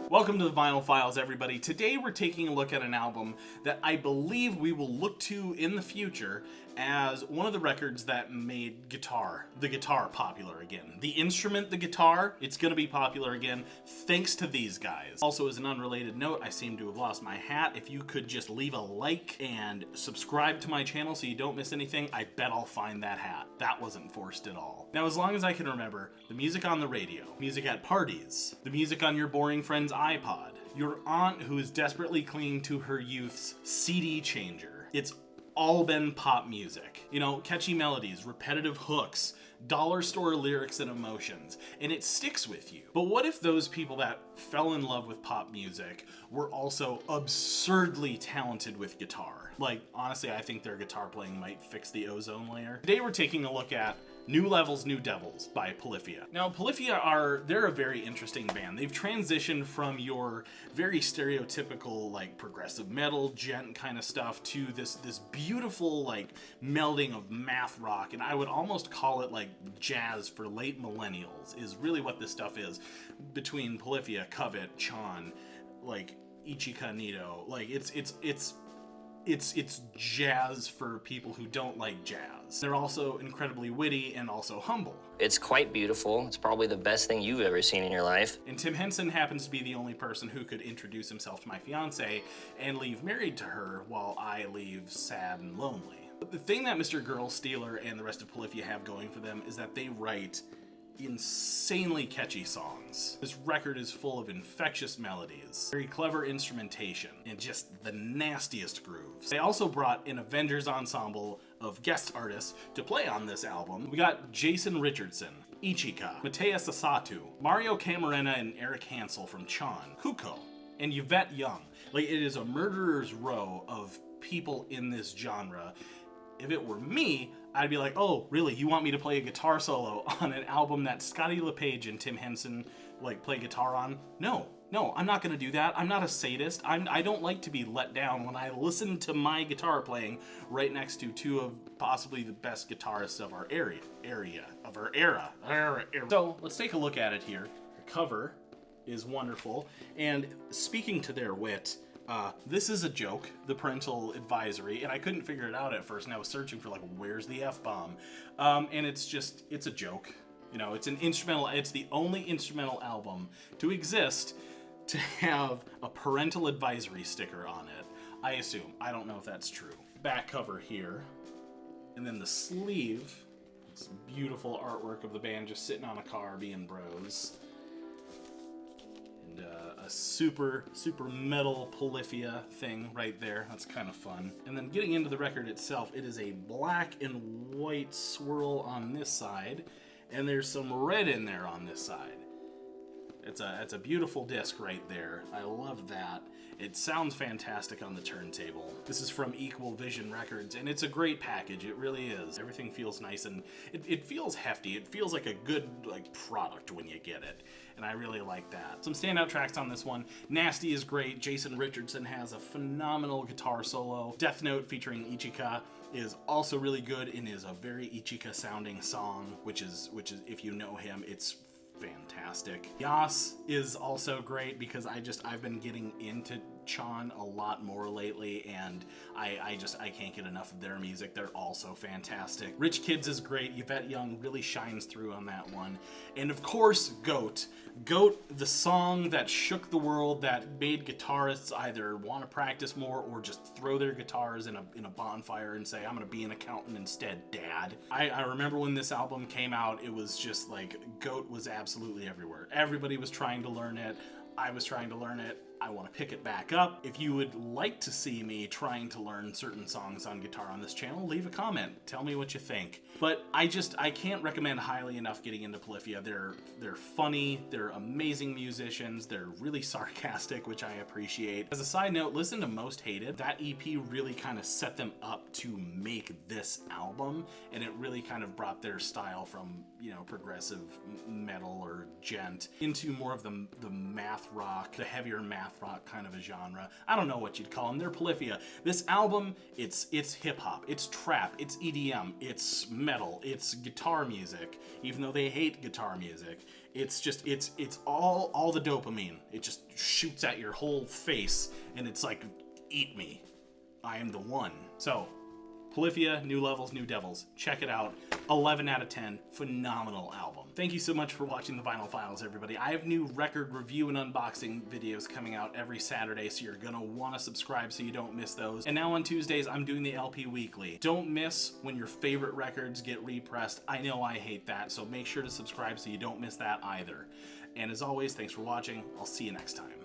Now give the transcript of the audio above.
Welcome to the Vinyl Files, everybody. Today we're taking a look at an album that I believe we will look to in the future as one of the records that made the guitar popular again. The instrument, the guitar, it's gonna be popular again thanks to these guys. Also, as an unrelated note, I seem to have lost my hat. If you could just leave a like and subscribe to my channel so you don't miss anything, I bet I'll find that hat. That wasn't forced at all. Now, as long as I can remember, the music on the radio, music at parties, the music on your boring friend's iPod, your aunt who is desperately clinging to her youth's CD changer. It's all been pop music. You know, catchy melodies, repetitive hooks, dollar store lyrics and emotions, and it sticks with you. But what if those people that fell in love with pop music were also absurdly talented with guitar? Like, honestly, I think their guitar playing might fix the ozone layer. Today we're taking a look at New Levels, New Devils by Polyphia. Now, Polyphia they're a very interesting band. They've transitioned from your very stereotypical, like, progressive metal, gent kind of stuff to this beautiful, like, melding of math rock, and I would almost call it, like, jazz for late millennials, is really what this stuff is, between Polyphia, Covet, Chan, like, Ichika Nito. Like, it's jazz for people who don't like jazz. They're also incredibly witty and also humble. It's quite beautiful. It's probably the best thing you've ever seen in your life. And Tim Henson happens to be the only person who could introduce himself to my fiance and leave married to her while I leave sad and lonely. But the thing that Mr. Girl Stealer and the rest of Polyphia have going for them is that they write insanely catchy songs. This record is full of infectious melodies, very clever instrumentation, and just the nastiest grooves. They also brought an Avengers ensemble of guest artists to play on this album. We got Jason Richardson, Ichika, Mateus Asatu, Mario Camarena and Eric Hansel from Chan, Kuko, and Yvette Young. Like, it is a murderer's row of people in this genre. If it were me, I'd be like, oh, really? You want me to play a guitar solo on an album that Scotty LePage and Tim Henson like play guitar on? No, I'm not gonna do that. I'm not a sadist. I don't like to be let down when I listen to my guitar playing right next to two of possibly the best guitarists of our era. So let's take a look at it here. The cover is wonderful, and speaking to their wit, this is a joke, the parental advisory, and I couldn't figure it out at first, and I was searching for, like, where's the F-bomb? And it's a joke. You know, it's an instrumental, it's the only instrumental album to exist to have a parental advisory sticker on it. I assume. I don't know if that's true. Back cover here, and then the sleeve. It's beautiful artwork of the band just sitting on a car being bros. A super metal Polyphia thing right there. That's kind of fun. And then getting into the record itself, it is a black and white swirl on this side, and there's some red in there on this side. It's a beautiful disc right there. I love that. It sounds fantastic on the turntable. This is from Equal Vision Records, and it's a great package. It really is. Everything feels nice, and it feels hefty. It feels like a good, like, product when you get it, and I really like that. Some standout tracks on this one. Nasty is great. Jason Richardson has a phenomenal guitar solo. Death Note featuring Ichika is also really good and is a very Ichika sounding song, which is if you know him, it's fantastic. Yas is also great because I've been getting into Chan a lot more lately, and I can't get enough of their music. They're also fantastic. Rich Kids is great. Yvette Young really shines through on that one. And of course, Goat, the song that shook the world, that made guitarists either want to practice more or just throw their guitars in a bonfire and say, I'm gonna be an accountant instead, Dad. I remember when this album came out, it was just like, Goat was absolutely everywhere. Everybody was trying to learn it. I was trying to learn it. I want to pick it back up. If you would like to see me trying to learn certain songs on guitar on this channel, leave a comment. Tell me what you think. But I can't recommend highly enough getting into Polyphia. They're funny, they're amazing musicians, they're really sarcastic, which I appreciate. As a side note, listen to Most Hated. That EP really kind of set them up to make this album, and it really kind of brought their style from, you know, progressive metal or gent into more of the math rock, the heavier math soft rock kind of a genre. I don't know what you'd call them. They're Polyphia. This album, it's hip hop, it's trap, it's EDM, it's metal, it's guitar music, even though they hate guitar music. It's just, it's all the dopamine. It just shoots at your whole face, and it's like, eat me. I am the one. So, Polyphia, New Levels, New Devils. Check it out. 11 out of 10. Phenomenal album. Thank you so much for watching the Vinyl Files, everybody. I have new record review and unboxing videos coming out every Saturday, so you're gonna want to subscribe so you don't miss those. And now on Tuesdays, I'm doing the LP Weekly. Don't miss when your favorite records get repressed. I know I hate that, so make sure to subscribe so you don't miss that either. And as always, thanks for watching. I'll see you next time.